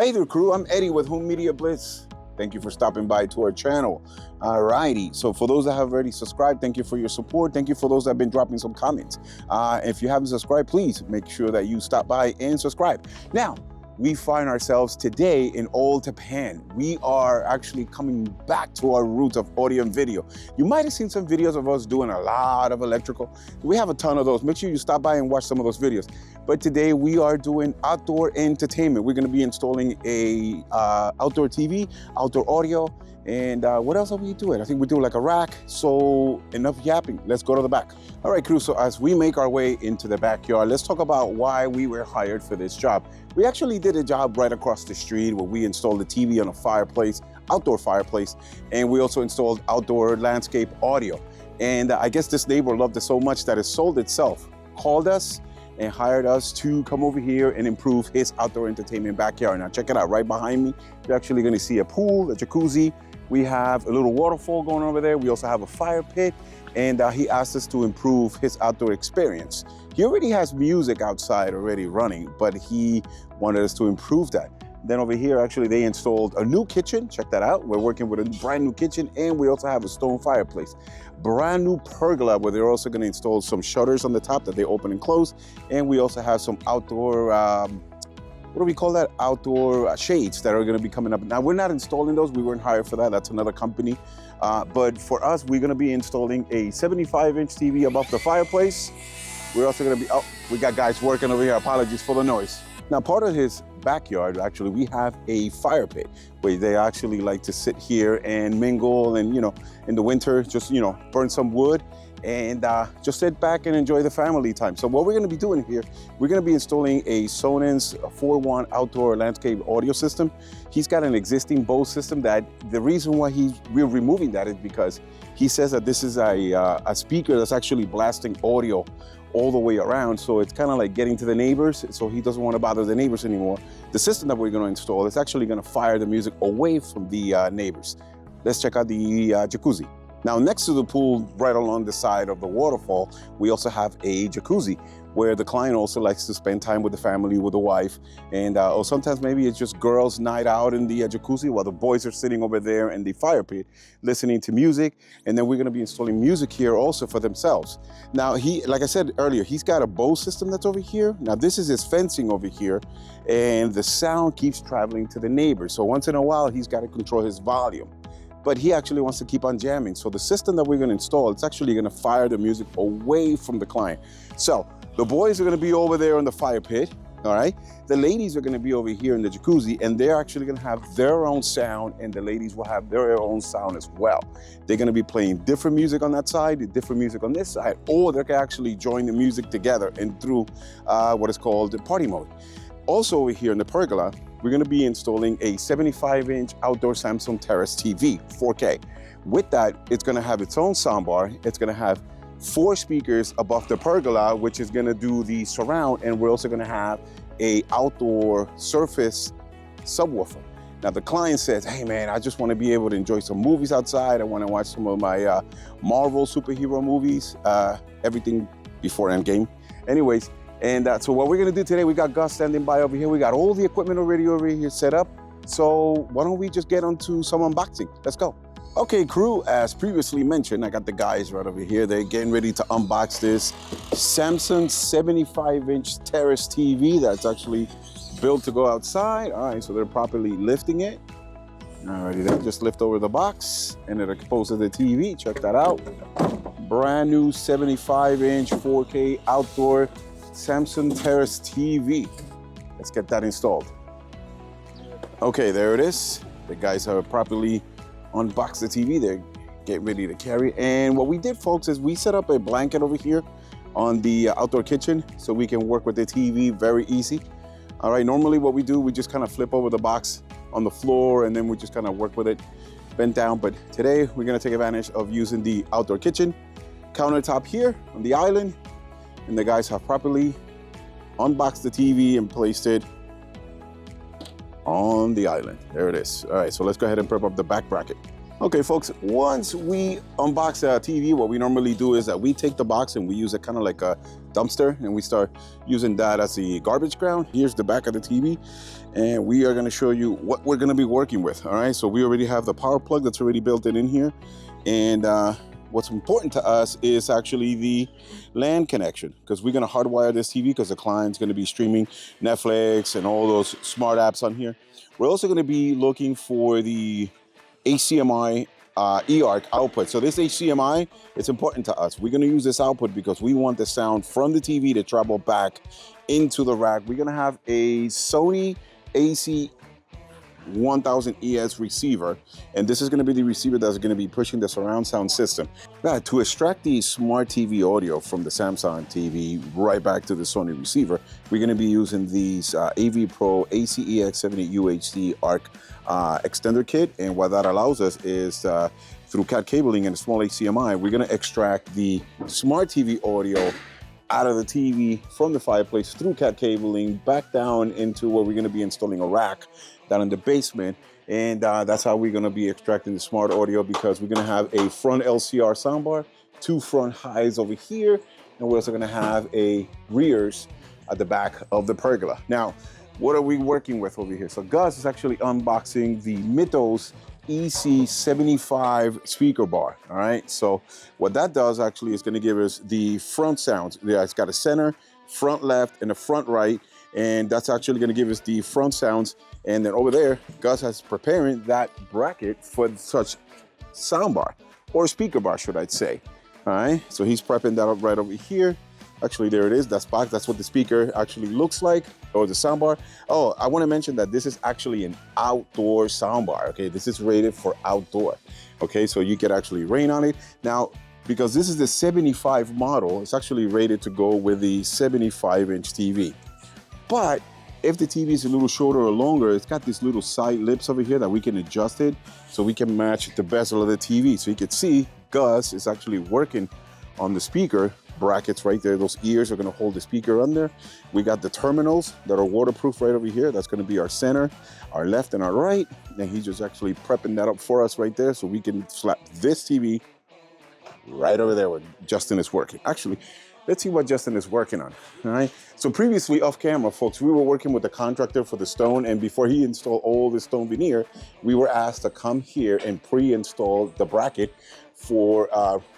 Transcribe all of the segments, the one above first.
Hey there, crew. I'm Eddie with Home Media Blitz. Thank you for stopping by to our channel. Alrighty, so for those that have already subscribed, thank you for your support. Thank you for those that have been dropping some comments. If you haven't subscribed, please make sure that you stop by and subscribe. Now, we find ourselves today in old Japan. We are actually coming back to our roots of audio and video. You might have seen some videos of us doing a lot of electrical. We have a ton of those. Make sure you stop by and watch some of those videos. But today we are doing outdoor entertainment. We're gonna be installing a outdoor TV, outdoor audio, and what else are we doing? I think we're doing like a rack. So enough yapping, let's go to the back. All right, crew, so as we make our way into the backyard, let's talk about why we were hired for this job. We actually did a job right across the street where we installed a TV on a fireplace, outdoor fireplace, and we also installed outdoor landscape audio. And I guess this neighbor loved it so much that it sold itself, called us, and hired us to come over here and improve his outdoor entertainment backyard. Now check it out, right behind me, you're actually gonna see a pool, a jacuzzi. We have a little waterfall going over there. We also have a fire pit, and he asked us to improve his outdoor experience. He already has music outside already running, but he wanted us to improve that. Then over here, actually, they installed a new kitchen. Check that out. We're working with a brand new kitchen, and we also have a stone fireplace. Brand new pergola, where they're also gonna install some shutters on the top that they open and close. And we also have some outdoor, what do we call that? Outdoor shades that are gonna be coming up. Now, we're not installing those. We weren't hired for that. That's another company. But for us, we're gonna be installing a 75-inch TV above the fireplace. We're also gonna be, oh, we got guys working over here. Apologies for the noise. Now, part of his backyard, actually, we have a fire pit where they actually like to sit here and mingle and, you know, in the winter, just, you know, burn some wood and just sit back and enjoy the family time. So what we're gonna be doing here, we're gonna be installing a Sonan's 4-1 outdoor landscape audio system. He's got an existing Bose system that the reason why we're removing that is because he says that this is a speaker that's actually blasting audio all the way around, so it's kind of like getting to the neighbors, so he doesn't want to bother the neighbors anymore. The system that we're going to install is actually going to fire the music away from the neighbors. Let's check out the jacuzzi. Now, next to the pool, right along the side of the waterfall, we also have a jacuzzi where the client also likes to spend time with the family, with the wife, and or sometimes maybe it's just girls' night out in the jacuzzi while the boys are sitting over there in the fire pit listening to music. And then we're gonna be installing music here also for themselves. Now, like I said earlier, he's got a Bose system that's over here. Now, this is his fencing over here, and the sound keeps traveling to the neighbors. So once in a while, he's got to control his volume. But he actually wants to keep on jamming. So the system that we're gonna install, it's actually gonna fire the music away from the client. So the boys are gonna be over there in the fire pit, all right? The ladies are gonna be over here in the jacuzzi, and they're actually gonna have their own sound, and the ladies will have their own sound as well. They're gonna be playing different music on that side, different music on this side, or they can actually join the music together and through what is called the party mode. Also over here in the pergola, we're gonna be installing a 75-inch outdoor Samsung Terrace TV, 4K. With that, it's gonna have its own soundbar. It's gonna have 4 speakers above the pergola, which is gonna do the surround, and we're also gonna have a outdoor surface subwoofer. Now the client says, hey man, I just wanna be able to enjoy some movies outside. I wanna watch some of my Marvel superhero movies, everything before Endgame. Anyways, and so what we're gonna do today, we got Gus standing by over here. We got all the equipment already over here set up. So why don't we just get onto some unboxing? Let's go. Okay, crew, as previously mentioned, I got the guys right over here. They're getting ready to unbox this Samsung 75-inch Terrace TV that's actually built to go outside. All right, so they're properly lifting it. Alrighty, then just lift over the box and it exposes the TV. Check that out. Brand new 75-inch 4K outdoor Samsung Terrace TV. Let's get that installed. Okay, there it is. The guys have properly unboxed the TV. They're getting ready to carry it. And what we did, folks, is we set up a blanket over here on the outdoor kitchen so we can work with the TV very easy. All right, normally what we do, we just kind of flip over the box on the floor and then we just kind of work with it bent down. But today we're gonna take advantage of using the outdoor kitchen countertop here on the island. And the guys have properly unboxed the TV and placed it on the island. There it is. All right, so let's go ahead and prep up the back bracket. Okay, folks, once we unbox the TV, what we normally do is that we take the box and we use it kind of like a dumpster, and we start using that as the garbage ground. Here's the back of the TV, and we are going to show you what we're going to be working with. All right, so we already have the power plug that's already built in here, and what's important to us is actually the LAN connection, because we're going to hardwire this TV because the client's going to be streaming Netflix and all those smart apps on here. We're also going to be looking for the HDMI eARC output. So this HDMI, it's important to us. We're going to use this output because we want the sound from the TV to travel back into the rack. We're going to have a Sony AC 1000 ES receiver, and this is going to be the receiver that's going to be pushing the surround sound system. To extract the smart TV audio from the Samsung TV right back to the Sony receiver, we're going to be using these AV Pro ACEX70 UHD ARC extender kit, and what that allows us is through Cat cabling and a small HDMI, we're going to extract the smart TV audio out of the TV from the fireplace through Cat cabling back down into where we're going to be installing a rack down in the basement, and that's how we're going to be extracting the smart audio, because we're going to have a front LCR soundbar, 2 front highs over here, and we're also going to have a rears at the back of the pergola. Now, what are we working with over here? So Gus is actually unboxing the Mythos EC75 speaker bar. All right, so what that does actually is going to give us the front sounds. Yeah, it's got a center, front left, and a front right, and that's actually going to give us the front sounds. And then over there, Gus is preparing that bracket for such soundbar, or speaker bar, should I say. All right, so he's prepping that up right over here. Actually, there it is, that's box. That's what the speaker actually looks like, or the soundbar. Oh, I want to mention that this is actually an outdoor soundbar, okay? This is rated for outdoor, okay? So you can actually rain on it. Now, because this is the 75 model, it's actually rated to go with the 75-inch TV. But if the TV is a little shorter or longer, it's got these little side lips over here that we can adjust it so we can match the bezel of the TV. So you can see Gus is actually working on the speaker brackets right there. Those ears are going to hold the speaker under. We got the terminals that are waterproof right over here. That's going to be our center, our left, and our right. And he's just actually prepping that up for us right there so we can slap this TV right over there where Justin is working. Actually, let's see what Justin is working on. All right. So previously off camera, folks, we were working with the contractor for the stone, and before he installed all the stone veneer, we were asked to come here and pre-install the bracket for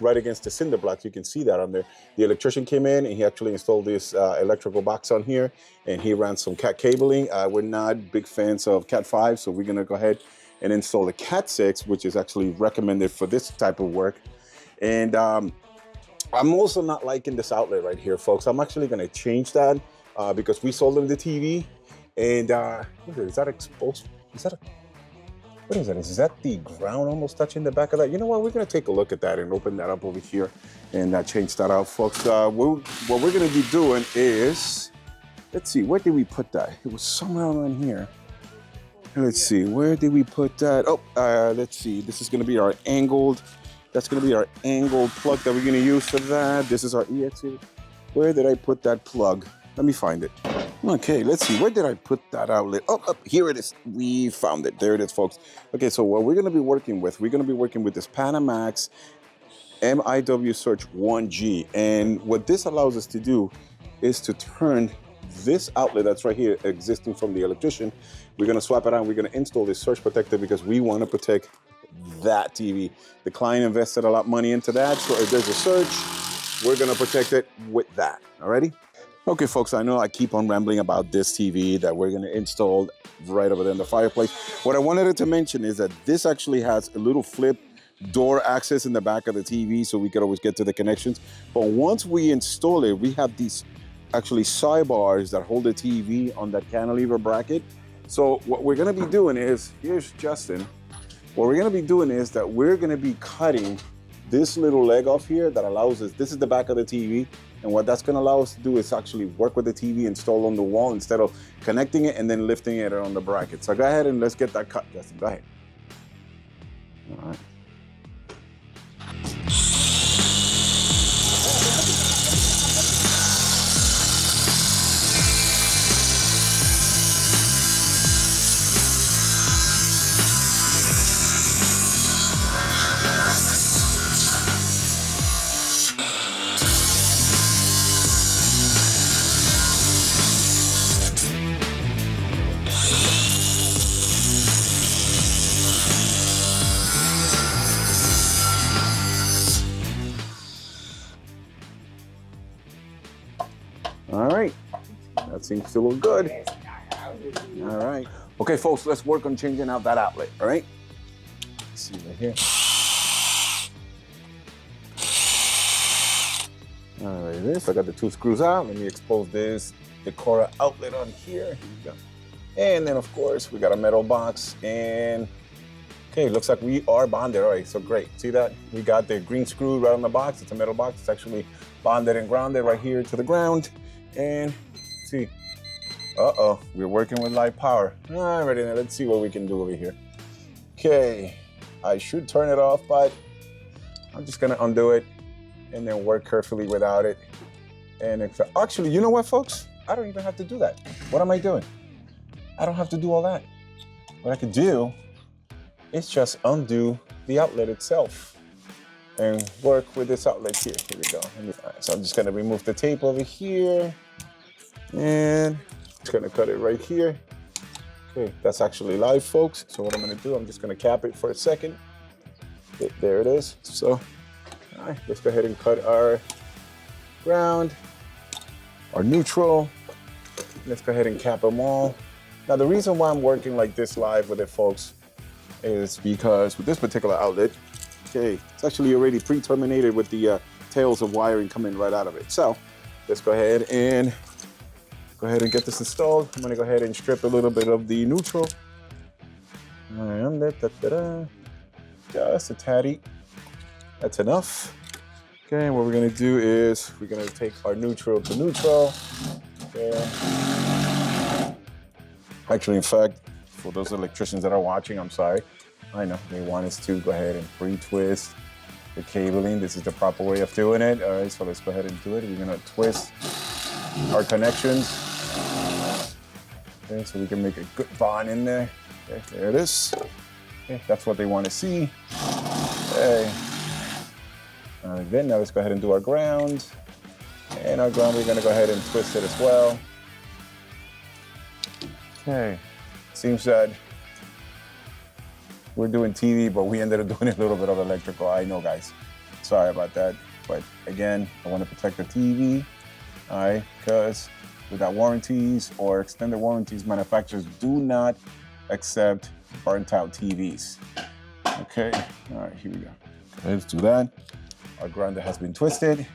right against the cinder blocks. You can see that on there. The electrician came in and he actually installed this electrical box on here, and he ran some Cat cabling. We're not big fans of Cat 5, so we're gonna go ahead and install the Cat 6, which is actually recommended for this type of work. And I'm also not liking this outlet right here, folks. I'm actually gonna change that because we sold him the TV, and what is that exposed? Is that a, what is that? Is that the ground almost touching the back of that? You know what? We're gonna take a look at that and open that up over here and change that out, folks. What we're gonna be doing is, let's see, where did we put that? It was somewhere around here. Let's see, where did we put that? Oh, let's see. This is gonna be our angled. That's gonna be our angled plug that we're gonna use for that. This is our EX. Where did I put that plug? Let me find it. Okay, let's see. Where did I put that outlet? Oh, here it is. We found it. There it is, folks. Okay, so what we're going to be working with, we're going to be working with this Panamax MIW Search 1G. And what this allows us to do is to turn this outlet that's right here, existing from the electrician, we're going to swap it out. We're going to install this surge protector because we want to protect that TV. The client invested a lot of money into that. So if there's a surge, we're going to protect it with that. Alrighty? Okay, folks, I know I keep on rambling about this TV that we're gonna install right over there in the fireplace. What I wanted to mention is that this actually has a little flip door access in the back of the TV, so we could always get to the connections. But once we install it, we have these actually sidebars that hold the TV on that cantilever bracket. So what we're gonna be doing is, here's Justin. What we're gonna be doing is that we're gonna be cutting this little leg off here that allows us, this is the back of the TV, and what that's gonna allow us to do is actually work with the TV installed on the wall instead of connecting it and then lifting it on the bracket. So go ahead and let's get that cut, Justin, go ahead. All right. All right, that seems to look good. All right. Okay, folks, let's work on changing out that outlet, all right? Let's see right here. All right, this, I got the 2 screws out. Let me expose this Decora outlet on here. Here we go. And then, of course, we got a metal box. And, okay, looks like we are bonded. All right, so great. See that? We got the green screw right on the box. It's a metal box. It's actually bonded and grounded right here to the ground. And, see. Uh-oh, we're working with live power. All right, now let's see what we can do over here. Okay, I should turn it off, but I'm just gonna undo it and then work carefully without it. And actually, you know what, folks? I don't even have to do that. What am I doing? I don't have to do all that. What I could do is just undo the outlet itself and work with this outlet here. Here we go. All right, so I'm just gonna remove the tape over here and just gonna cut it right here. Okay, that's actually live, folks. So what I'm gonna do, I'm just gonna cap it for a second. Okay, there it is. So, all right, let's go ahead and cut our ground, our neutral. Let's go ahead and cap them all. Now, the reason why I'm working like this live with it, folks, is because with this particular outlet, okay, it's actually already pre-terminated with the tails of wiring coming right out of it. So let's go ahead and get this installed. I'm gonna go ahead and strip a little bit of the neutral. Just a tatty. That's enough. Okay, and what we're gonna do is we're gonna take our neutral to neutral. Okay. Actually, in fact, for those electricians that are watching, I'm sorry. I know they want us to go ahead and pre-twist the cabling. This is the proper way of doing it. All right, so let's go ahead and do it. We're gonna twist our connections. Okay, so we can make a good bond in there. Okay, there it is. Okay, that's what they want to see. Okay. All right, then now let's go ahead and do our ground. And our ground, we're gonna go ahead and twist it as well. Okay, seems that we're doing TV, but we ended up doing a little bit of electrical. I know, guys. Sorry about that. But again, I want to protect the TV, all right? Because we got warranties or extended warranties. Manufacturers do not accept burnt out TVs. Okay, all right, here we go. Okay, let's do that. Our grounder has been twisted.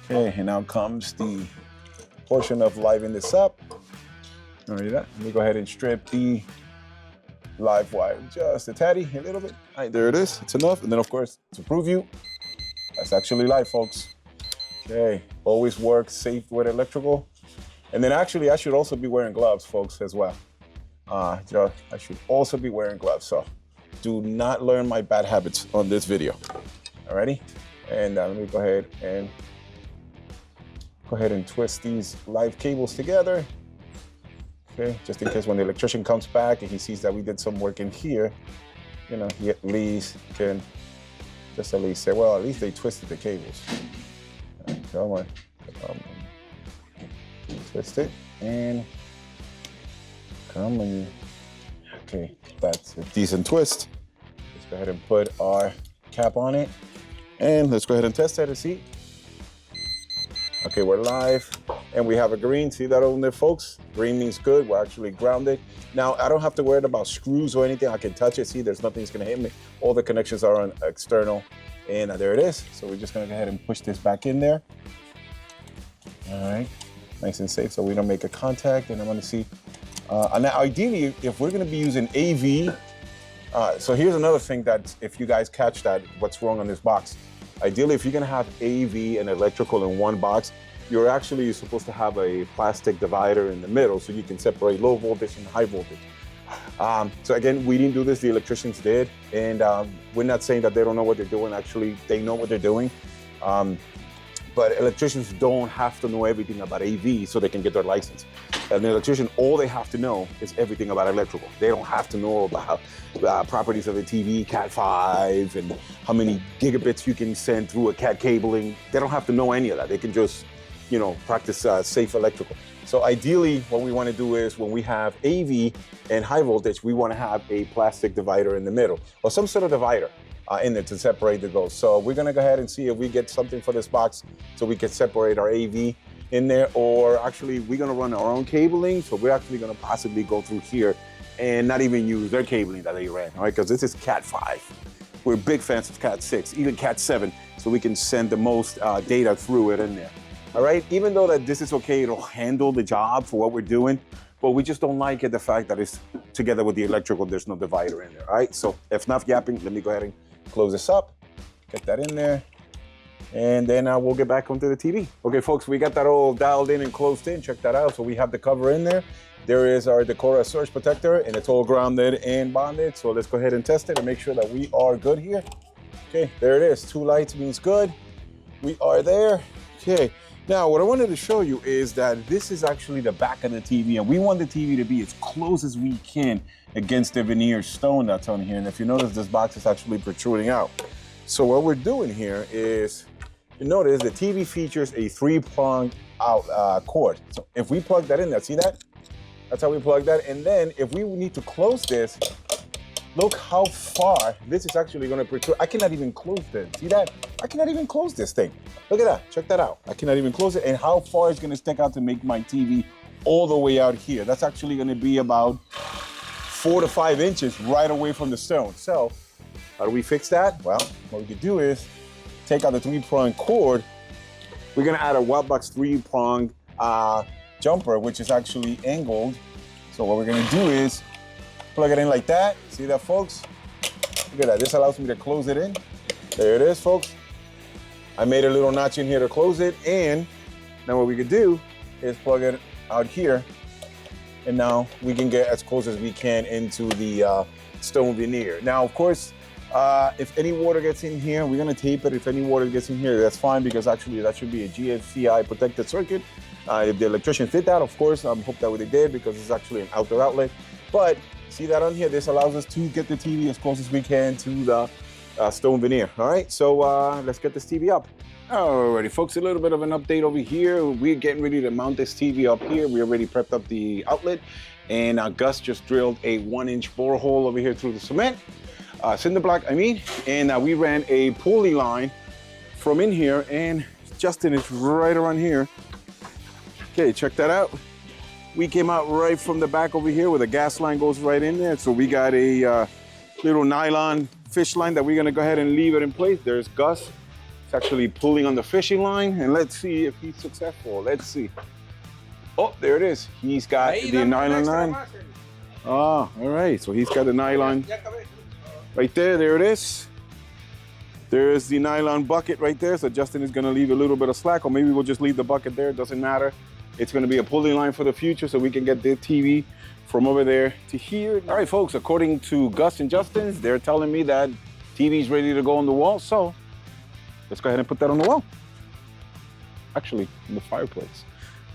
Okay, and now comes the portion of livening this up. All right, let me go ahead and strip the live wire just a tatty, a little bit. All right, there it is. It's enough. And then, of course, to prove you, that's actually live, folks. Okay, always work safe with electrical. And then actually, I should also be wearing gloves, folks, as well. I should also be wearing gloves. So do not learn my bad habits on this video. Alrighty? And let me go ahead and twist these live cables together. Okay, just in case when the electrician comes back and he sees that we did some work in here, you know, he at least can just at least say, well, at least they twisted the cables. Right, come on. Twist it and come on. Okay, that's a decent twist. Let's go ahead and put our cap on it and let's go ahead and test it and see. Okay, we're live and we have a green. See that on there, folks? Green means good. We're actually grounded. Now, I don't have to worry about screws or anything. I can touch it. See, there's nothing's gonna hit me. All the connections are on external. And there it is. So we're just gonna go ahead and push this back in there. All right, nice and safe so we don't make a contact. And I'm gonna see. And now ideally, if we're gonna be using AV, so here's another thing that if you guys catch that, what's wrong on this box. Ideally, if you're gonna have AV and electrical in one box, you're actually supposed to have a plastic divider in the middle so you can separate low voltage and high voltage. So again, we didn't do this, the electricians did. And we're not saying that they don't know what they're doing. Actually, they know what they're doing. But electricians don't have to know everything about AV so they can get their license. An electrician, all they have to know is everything about electrical. They don't have to know about properties of a TV, Cat5, and how many gigabits you can send through a Cat cabling. They don't have to know any of that. They can just, you know, practice safe electrical. So ideally, what we want to do is when we have AV and high voltage, we want to have a plastic divider in the middle or some sort of divider in there to separate the those. So we're going to go ahead and see if we get something for this box so we can separate our AV in there, or actually we're gonna run our own cabling. So we're actually gonna possibly go through here and not even use their cabling that they ran, all right? Because this is Cat 5. We're big fans of Cat 6, even Cat 7, so we can send the most data through it in there, all right? Even though that this is okay, it'll handle the job for what we're doing, but we just don't like it, the fact that it's together with the electrical, there's no divider in there, all right? So if enough yapping, let me go ahead and close this up, get that in there, and then we'll get back onto the TV. Okay, folks, we got that all dialed in and closed in. Check that out. So we have the cover in there. There is our Decora surge protector, and it's all grounded and bonded. So let's go ahead and test it and make sure that we are good here. Okay, there it is. 2 lights means good. We are there. Okay, now what I wanted to show you is that this is actually the back of the TV, and we want the TV to be as close as we can against the veneer stone that's on here. And if you notice, this box is actually protruding out. So what we're doing here is, you notice the TV features a 3-prong out cord. So if we plug that in there, see that? That's how we plug that. And then if we need to close this, look how far this is actually gonna protrude. I cannot even close this, see that? I cannot even close this thing. Look at that, check that out. I cannot even close it, and how far it's gonna stick out to make my TV all the way out here. That's actually gonna be about 4 to 5 inches right away from the stone. So how do we fix that? Well, what we could do is take out the 3-prong cord. We're gonna add a Wildbox 3-prong jumper, which is actually angled. So what we're gonna do is plug it in like that. See that, folks? Look at that, this allows me to close it in. There it is, folks. I made a little notch in here to close it, and now what we could do is plug it out here, and now we can get as close as we can into the stone veneer. Now, of course, if any water gets in here, we're gonna tape it. If any water gets in here, that's fine, because actually that should be a GFCI protected circuit. If the electrician fit that, of course, I hope that they did, because it's actually an outdoor outlet. But see that on here, this allows us to get the TV as close as we can to the stone veneer. All right, so let's get this TV up. Alrighty, folks, a little bit of an update over here. We're getting ready to mount this TV up here. We already prepped up the outlet, and Gus just drilled a 1-inch borehole over here through the cement. Cinder block, I mean, and we ran a pulley line from in here, and Justin is right around here. Okay, check that out. We came out right from the back over here where the gas line goes right in there. So we got a little nylon fish line that we're gonna go ahead and leave it in place. There's Gus. It's actually pulling on the fishing line, and let's see if he's successful. Let's see. Oh, there it is. He's got the nylon line. Oh, all right. So he's got the nylon right there. There it is. There's the nylon bucket right there. So Justin is gonna leave a little bit of slack, or maybe we'll just leave the bucket there. It doesn't matter. It's gonna be a pulley line for the future, so we can get the TV from over there to here. All right, folks, according to Gus and Justin, they're telling me that TV's ready to go on the wall, so let's go ahead and put that on the wall. Actually, in the fireplace.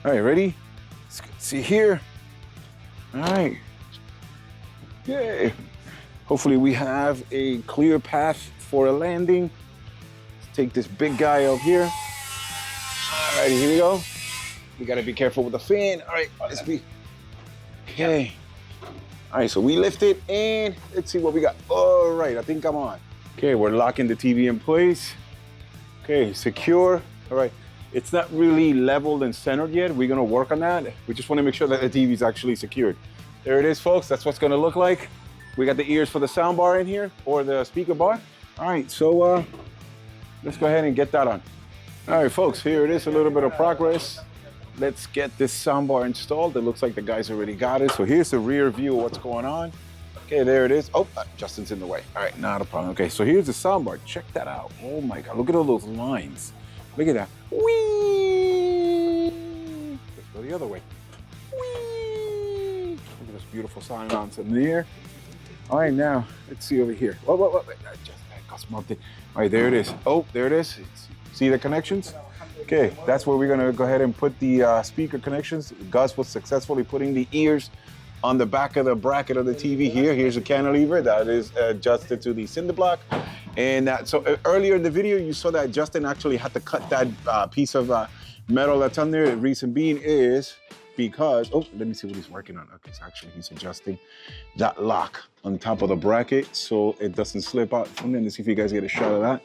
All right, ready? Let's see here. All right. Okay. Hopefully we have a clear path for a landing. Let's take this big guy up here. All right, here we go. We gotta be careful with the fan. All right, let's be, okay. All right, so we lift it, and let's see what we got. All right, I think I'm on. Okay, we're locking the TV in place. Okay, secure. All right, it's not really leveled and centered yet. We're gonna work on that. We just wanna make sure that the TV is actually secured. There it is, folks. That's what's gonna look like. We got the ears for the sound bar in here, or the speaker bar. All right, so let's go ahead and get that on. All right, folks, here it is, a little bit of progress. Let's get this soundbar installed. It looks like the guys already got it. So here's the rear view of what's going on. Okay, there it is. Oh, Justin's in the way. All right, not a problem. Okay, so here's the soundbar. Check that out. Oh my God, look at all those lines. Look at that. Whee! Let's go the other way. Whee! Look at this beautiful silence in there. All right, now, let's see over here. Whoa. I just got smugged it. All right, there it is. Oh, there it is. See the connections? Okay, that's where we're gonna go ahead and put the speaker connections. Gus was successfully putting the ears on the back of the bracket of the TV here. Here's a cantilever that is adjusted to the cinder block. And so earlier in the video, you saw that Justin actually had to cut that piece of metal that's on there. The reason being is because, oh, let me see what he's working on. Okay, so actually he's adjusting that lock on top of the bracket so it doesn't slip out from there. Let's see if you guys get a shot of that.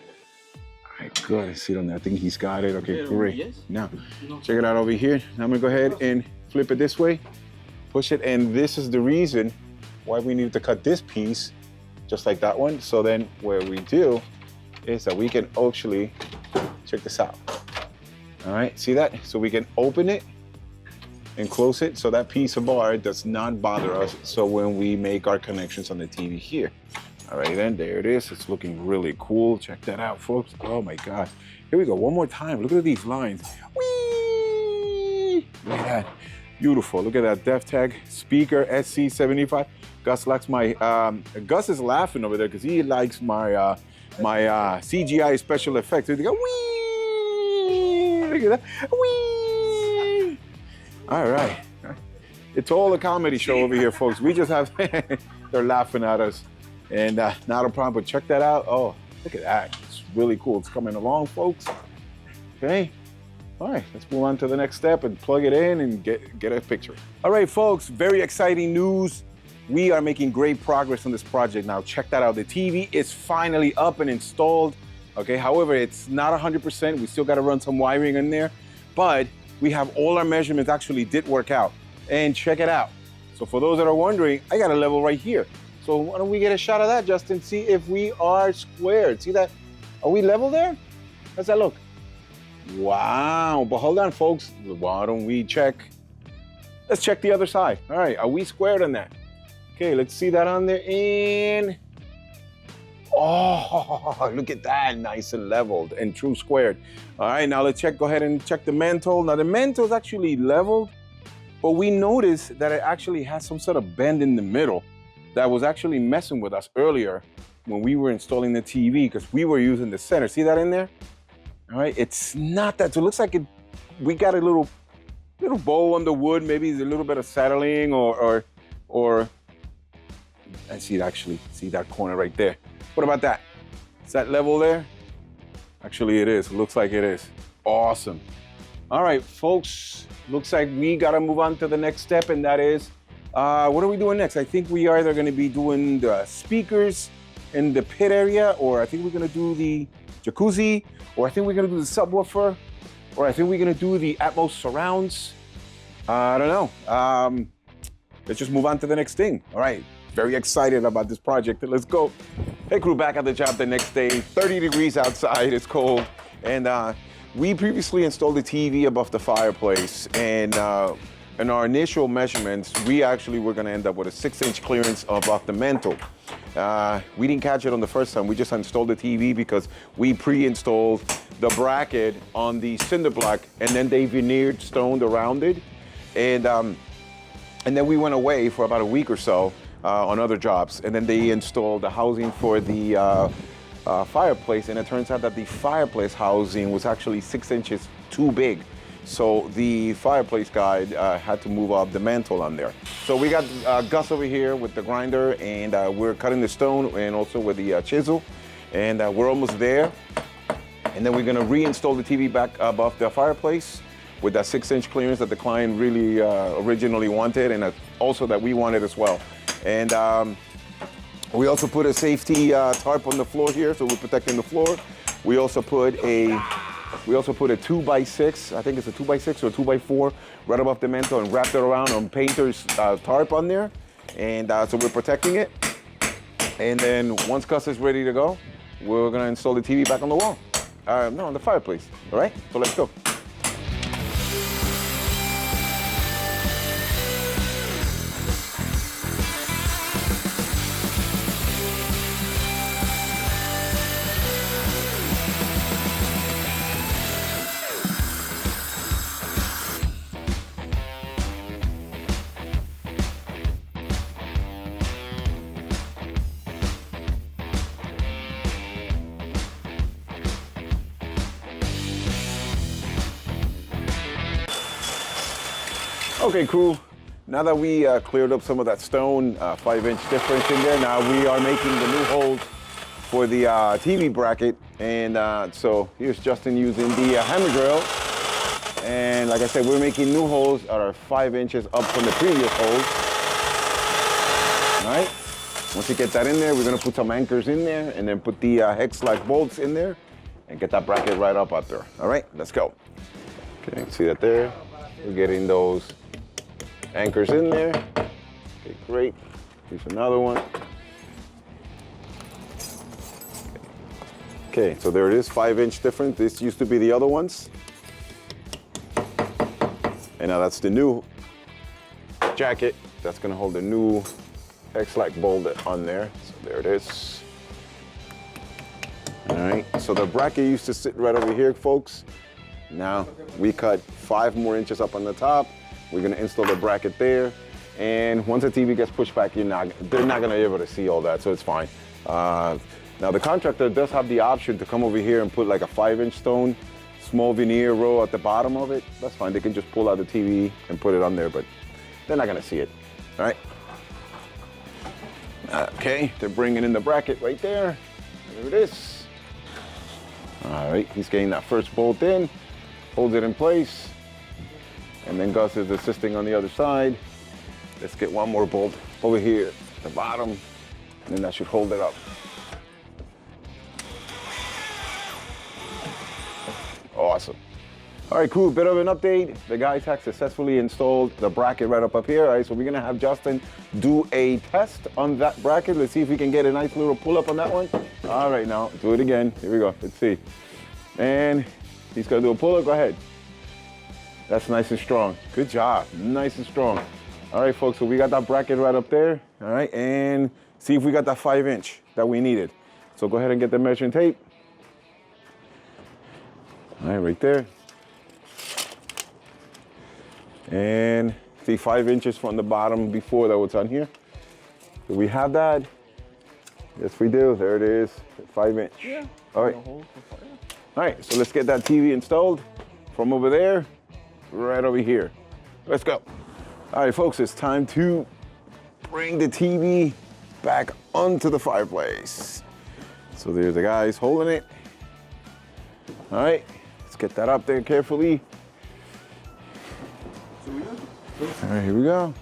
All right, Good, sit on that. I think he's got it. Okay, great. Yes. Now, check it out over here. Now I'm gonna go ahead and flip it this way, push it, and this is the reason why we need to cut this piece, just like that one. So then what we do is that we can actually, check this out. All right, see that? So we can open it and close it so that piece of bar does not bother us. So when we make our connections on the TV here. All right, then there it is. It's looking really cool. Check that out, folks. Oh my God. Here we go, one more time. Look at these lines. Whee! Look at that. Beautiful. Look at that def tag speaker SC75. Gus likes my, Gus is laughing over there because he likes my CGI special effects. They go, whee! Look at that. Whee! All right. It's all a comedy show over here, folks. We just have, they're laughing at us. And not a problem, but check that out. Oh, look at that. It's really cool. It's coming along, folks. Okay. All right, let's move on to the next step and plug it in and get a picture. All right, folks, very exciting news. We are making great progress on this project now. Check that out. The TV is finally up and installed. Okay, however, it's not 100%. We still got to run some wiring in there, but we have all our measurements actually did work out. And check it out. So for those that are wondering, I got a level right here. So why don't we get a shot of that, Justin? See if we are squared. See that? Are we level there? How's that look? Wow, but hold on, folks. Why don't we check? Let's check the other side. All right, are we squared on that? Okay, let's see that on there. And, oh, look at that, nice and leveled and true squared. All right, now let's check, go ahead and check the mantle. Now the mantle is actually leveled, but we noticed that it actually has some sort of bend in the middle that was actually messing with us earlier when we were installing the TV because we were using the center. See that in there? All right, it's not that. So it looks like we got a little bow on the wood. Maybe it's a little bit of settling or I see it actually. See that corner right there. What about that? Is that level there? Actually, it is. It looks like it is. Awesome. All right, folks. Looks like we got to move on to the next step, and that is what are we doing next? I think we are either going to be doing the speakers in the pit area, or I think we're going to do the jacuzzi, or I think we're going to do the subwoofer, or I think we're going to do the Atmos surrounds. I don't know. Let's just move on to the next thing. All right. Very excited about this project. Let's go. Hey, crew, back at the job the next day. 30 degrees outside. It's cold. And we previously installed the TV above the fireplace, and in our initial measurements, we actually were gonna end up with a 6-inch clearance above the mantle. We didn't catch it on the first time. We just installed the TV because we pre-installed the bracket on the cinder block, and then they veneered stoned around it. And then we went away for about a week or so on other jobs, and then they installed the housing for the fireplace, and it turns out that the fireplace housing was actually 6 inches too big. So the fireplace guy had to move up the mantle on there. So we got Gus over here with the grinder, and we're cutting the stone and also with the chisel, and we're almost there. And then we're gonna reinstall the TV back above the fireplace with that 6-inch clearance that the client really originally wanted, and also that we wanted as well. And we also put a safety tarp on the floor here, so we're protecting the floor. We also put a 2x6, I think it's a 2x6 or a 2x4, right above the mantle, and wrapped it around on painter's tarp on there. And so we're protecting it. And then once Gus is ready to go, we're gonna install the TV back on the wall. No, on the fireplace, all right? So let's go. Okay, crew, now that we cleared up some of that stone, 5-inch difference in there, now we are making the new holes for the TV bracket. And so here's Justin using the hammer drill. And like I said, we're making new holes that are 5 inches up from the previous holes. All right, once you get that in there, we're gonna put some anchors in there and then put the hex-like bolts in there. and get that bracket right up out there. All right, let's go. Okay, see that there? We're getting those anchors in there. Okay, great. Here's another one. Okay, so there it is, 5-inch difference. This used to be the other ones. And now that's the new jacket. That's gonna hold the new X-Lac bolt on there. So there it is. All right, so the bracket used to sit right over here, folks. Now we cut 5 more inches up on the top. We're gonna install the bracket there. And once the TV gets pushed back, they're not gonna be able to see all that, so it's fine. Now the contractor does have the option to come over here and put like a 5-inch stone, small veneer row at the bottom of it. That's fine, they can just pull out the TV and put it on there, but they're not gonna see it, all right? Okay, they're bringing in the bracket right there. There it is. All right, he's getting that first bolt in, holds it in place, and then Gus is assisting on the other side. Let's get one more bolt over here at the bottom, and then that should hold it up. Awesome. All right, cool, bit of an update. The guys have successfully installed the bracket right up here. All right, so we're gonna have Justin do a test on that bracket. Let's see if we can get a nice little pull up on that one. All right, now do it again. Here we go, let's see. And he's gonna do a pull up, go ahead. That's nice and strong. Good job, nice and strong. All right, folks, so we got that bracket right up there. All right, and see if we got that 5-inch that we needed. So go ahead and get the measuring tape. All right, right there. And see 5 inches from the bottom before that was on here. Do we have that? Yes, we do. There it is, 5-inch. Yeah. All right. All right, so let's get that TV installed from over there, right over here. Let's go. All right, folks, it's time to bring the TV back onto the fireplace. So there's the guys holding it. All right, let's get that up there carefully. All right, here we go.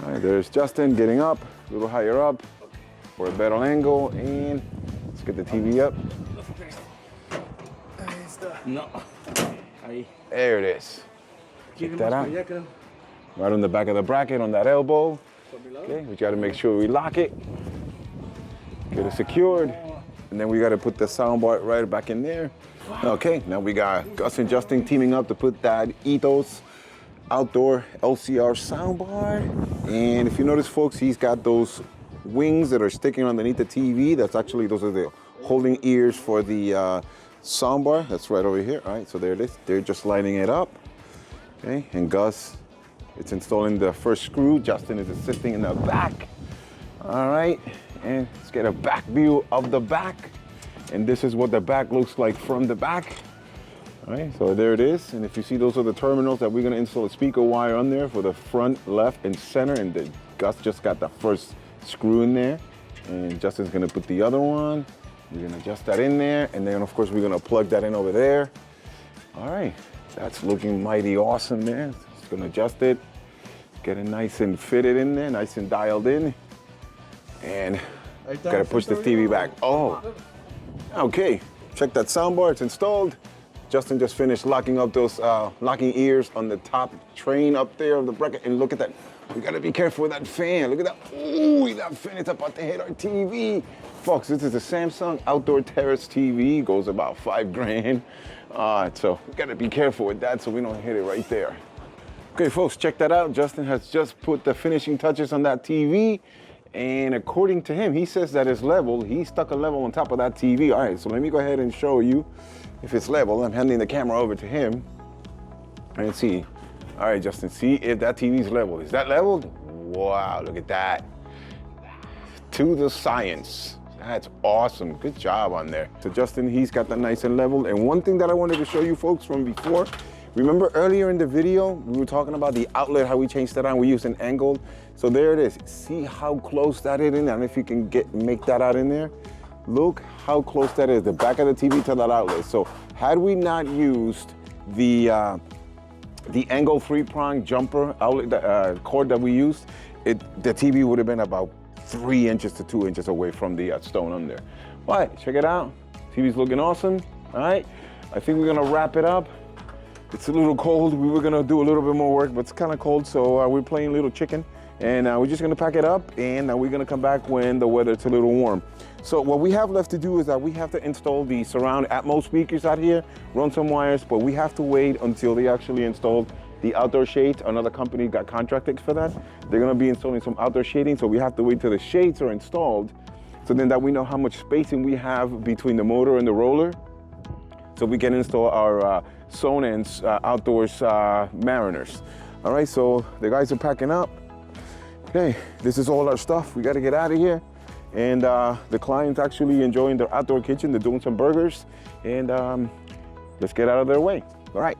All right, there's Justin getting up, a little higher up for a better angle, and let's get the TV up. No. Ahí. There it is. Check that out. Right on the back of the bracket on that elbow. Okay, we gotta make sure we lock it, get it secured, and then we gotta put the soundbar right back in there. Okay, now we got Gus and Justin teaming up to put that Ethos outdoor LCR soundbar. And if you notice, folks, he's got those wings that are sticking underneath the TV. Those are the holding ears for the soundbar. That's right over here. All right, so there it is. They're just lining it up. Okay, and Gus, it's installing the first screw. Justin is assisting in the back. All right, and let's get a back view of the back. And this is what the back looks like from the back. All right, so there it is. And if you see, those are the terminals that we're gonna install a speaker wire on there for the front, left, and center. And then Gus just got the first screw in there. And Justin's gonna put the other one. We're gonna adjust that in there. And then of course, we're gonna plug that in over there. All right, that's looking mighty awesome there. Just gonna adjust it, get it nice and fitted in there, nice and dialed in. And gotta push the TV back. Oh, okay, check that soundbar, it's installed. Justin just finished locking up those locking ears on the top train up there of the bracket. And look at that, we gotta be careful with that fan. Look at that, ooh, that fan is about to hit our TV. Folks, this is a Samsung outdoor terrace TV, goes about $5 grand. So we gotta be careful with that so we don't hit it right there. Okay, folks, check that out. Justin has just put the finishing touches on that TV. And according to him, he says that it's level. He stuck a level on top of that TV. All right, so let me go ahead and show you if it's level. I'm handing the camera over to him and see. All right, Justin, see if that TV's level. Is that leveled? Wow, look at that. To the science. That's awesome. Good job on there. So Justin, he's got that nice and level. And one thing that I wanted to show you folks from before, remember earlier in the video, we were talking about the outlet, how we changed that on. We used an angled. So there it is. See how close that is in there? I don't know if you can make that out in there. Look how close that is, the back of the TV to that outlet. So had we not used the angle 3-prong jumper outlet cord that we used, the TV would have been about 3 inches to 2 inches away from the stone on there. But check it out. TV's looking awesome. All right, I think we're gonna wrap it up. It's a little cold. We were gonna do a little bit more work, but it's kind of cold, so we're playing little chicken, and we're just gonna pack it up, and we're gonna come back when the weather's a little warm. So what we have left to do is that we have to install the surround Atmos speakers out here, run some wires, but we have to wait until they actually installed the outdoor shades. Another company got contracted for that. They're gonna be installing some outdoor shading, so we have to wait till the shades are installed, so then that we know how much spacing we have between the motor and the roller, so we can install our Sonance outdoors Mariners. All right, so the guys are packing up. Okay, this is all our stuff. We got to get out of here. And the client's actually enjoying their outdoor kitchen. They're doing some burgers, and let's get out of their way. All right.